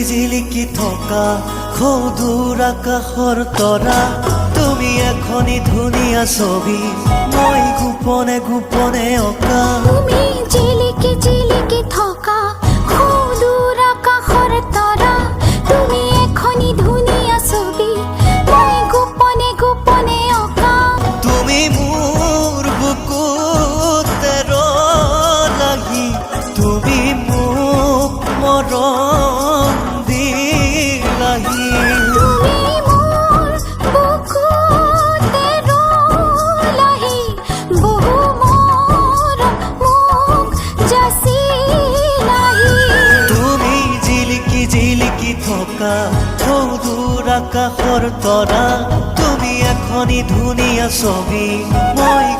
জিলিকি থকা সৌদূৰ আকাশৰ তৰা তুমি এখনি ধুনীয়া ছবি মই গোপনে গোপনে অঁকা তুমি জিলিকি জিলিকি থকা সৌদূৰ আকাশৰ তৰা তুমি এখনি ধুনীয়া ছবি মই গোপনে গোপনে অঁকা তুমি মোৰ বুকুতে ৰলাহি তুমি মোক মৰম দিলাহি তুমি মোৰ বুকুতে ৰলাহি বহু মৰম মোক যাচিলাহি তুমি জিলিকি জিলিকি থকা সৌদূৰ আকাশৰ তৰা তুমি এখনি ধুনীয়া ছবি মই